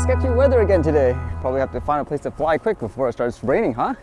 sketchy weather again today. Probably have to find a place to fly quick before it starts raining, huh?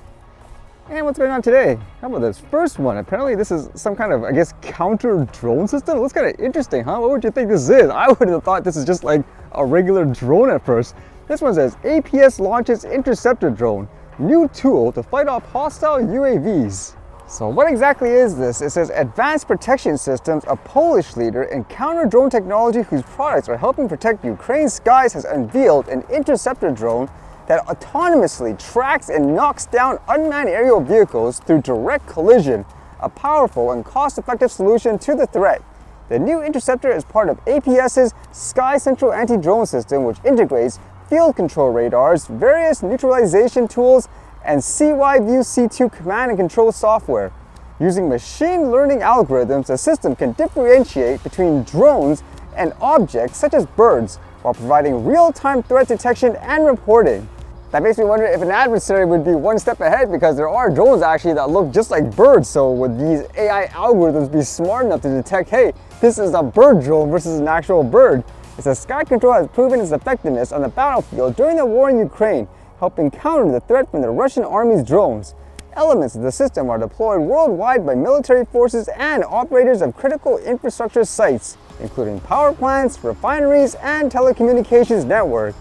And what's going on today? How about this first one? Apparently this is some kind of, I guess, counter drone system. It looks kind of interesting, huh? What would you think this is? I would have thought this is just like a regular drone at first. This one says, APS launches Interceptor drone. New tool to fight off hostile UAVs. So what exactly is this? It says Advanced Protection Systems, a Polish leader in counter-drone technology whose products are helping protect Ukraine's skies, has unveiled an Interceptor drone that autonomously tracks and knocks down unmanned aerial vehicles through direct collision, a powerful and cost-effective solution to the threat. The new Interceptor is part of APS's SKYctrl anti-drone system, which integrates field control radars, various neutralization tools, and CYview C2 command and control software. Using machine learning algorithms, the system can differentiate between drones and objects such as birds while providing real-time threat detection and reporting. That makes me wonder if an adversary would be one step ahead, because there are drones actually that look just like birds. So would these AI algorithms be smart enough to detect, hey, this is a bird drone versus an actual bird? It says SKYctrl has proven its effectiveness on the battlefield during the war in Ukraine, helping counter the threat from the Russian army's drones. Elements of the system are deployed worldwide by military forces and operators of critical infrastructure sites, including power plants, refineries, and telecommunications network.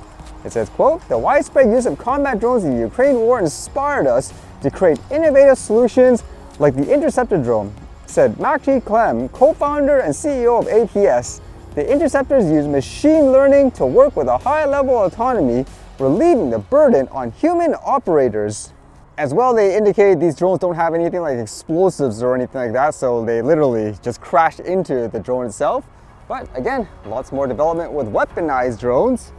It says, quote, the widespread use of combat drones in the Ukraine war inspired us to create innovative solutions like the Interceptor drone, said Maciej Klem, co-founder and CEO of APS. The Interceptors use machine learning to work with a high level of autonomy, relieving the burden on human operators. As well, they indicate these drones don't have anything like explosives or anything like that, so they literally just crash into the drone itself. But again, lots more development with weaponized drones.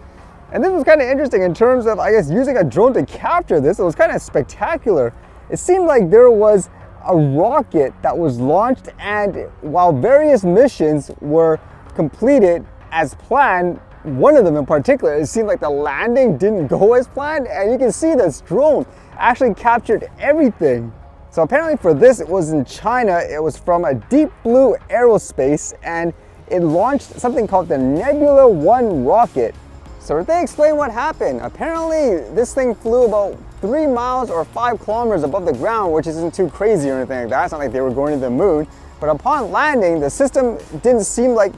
And this was kind of interesting in terms of, I guess, using a drone to capture this. It was kind of spectacular. It seemed like there was a rocket that was launched, and while various missions were completed as planned, one of them in particular, it seemed like the landing didn't go as planned, and you can see this drone actually captured everything. So apparently for this, it was in China. It was from a Deep Blue Aerospace, and it launched something called the Nebula 1 rocket. So they explain what happened. Apparently this thing flew about 3 miles or 5 kilometers above the ground, which isn't too crazy or anything like that. It's not like they were going to the moon. But upon landing, the system didn't seem like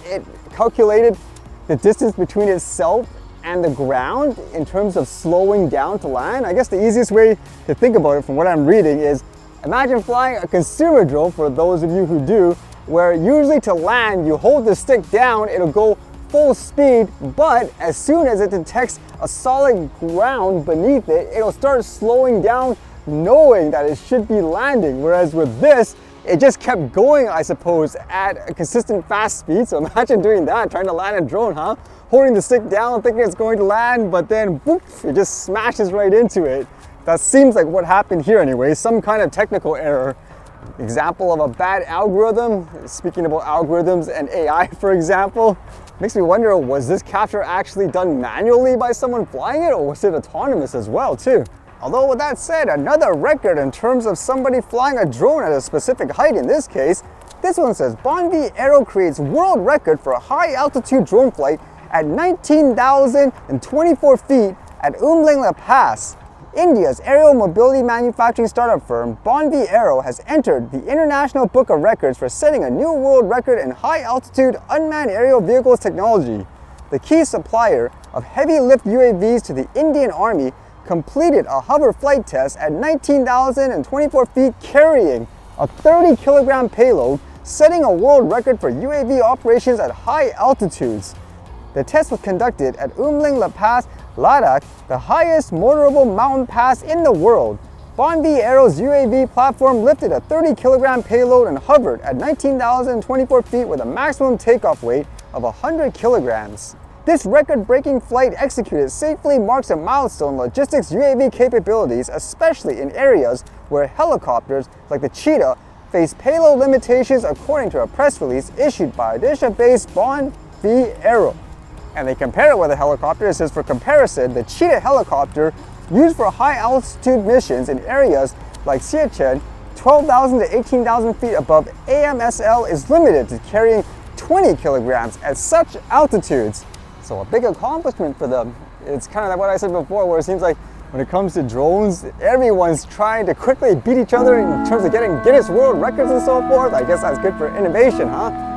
it calculated the distance between itself and the ground in terms of slowing down to land. I guess the easiest way to think about it from what I'm reading is, imagine flying a consumer drone, for those of you who do, where usually to land you hold the stick down, it'll go full speed, but as soon as it detects a solid ground beneath it, it'll start slowing down, knowing that it should be landing. Whereas with this, it just kept going, I suppose, at a consistent fast speed. So imagine doing that, trying to land a drone, huh? Holding the stick down, thinking it's going to land, but then whoop, it just smashes right into it. That seems like what happened here anyway, some kind of technical error. Example of a bad algorithm, speaking about algorithms and AI, for example, makes me wonder, was this capture actually done manually by someone flying it, or was it autonomous as well too? Although with that said, another record in terms of somebody flying a drone at a specific height in this case. This one says BonV Aero creates world record for a high altitude drone flight at 19,024 feet at La Pass. India's aerial mobility manufacturing startup firm BonV Aero has entered the International Book of Records for setting a new world record in high altitude unmanned aerial vehicles technology. The key supplier of heavy lift UAVs to the Indian Army completed a hover flight test at 19,024 feet carrying a 30-kilogram payload, setting a world record for UAV operations at high altitudes. The test was conducted at La Pass, Ladakh, the highest motorable mountain pass in the world. BonV Aero's UAV platform lifted a 30-kilogram payload and hovered at 19,024 feet with a maximum takeoff weight of 100 kilograms. This record-breaking flight executed safely marks a milestone in logistics UAV capabilities, especially in areas where helicopters like the Cheetah face payload limitations, according to a press release issued by Odisha-based BonV Aero. And they compare it with a helicopter. It says, for comparison, the Cheetah helicopter used for high-altitude missions in areas like Siachen, 12,000 to 18,000 feet above AMSL, is limited to carrying 20 kilograms at such altitudes. So a big accomplishment for them. it's kind of like what I said before, where it seems like when it comes to drones, everyone's trying to quickly beat each other in terms of getting Guinness World Records and so forth. I guess that's good for innovation, huh?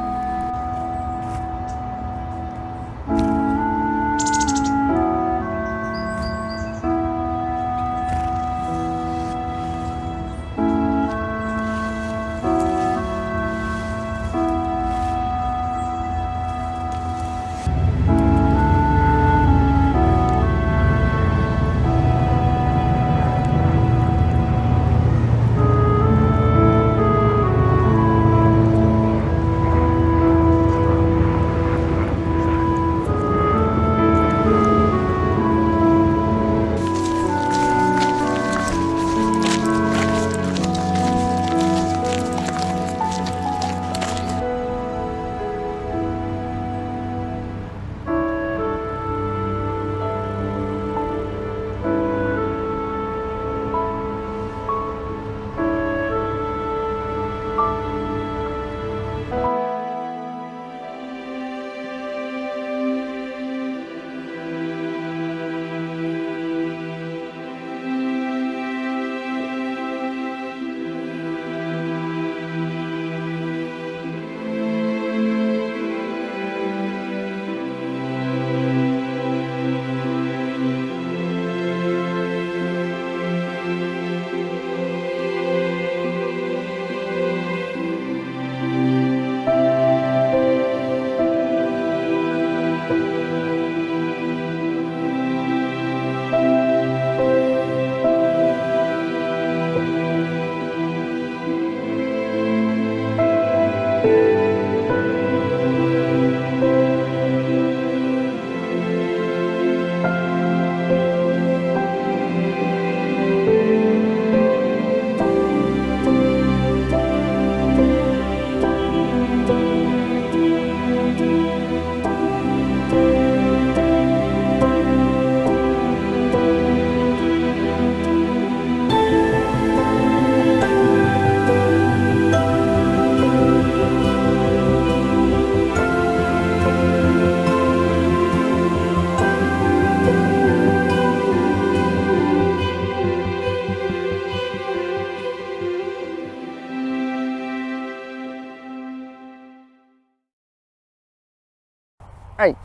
All right,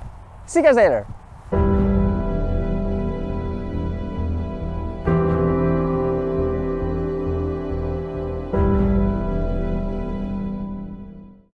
see you guys later.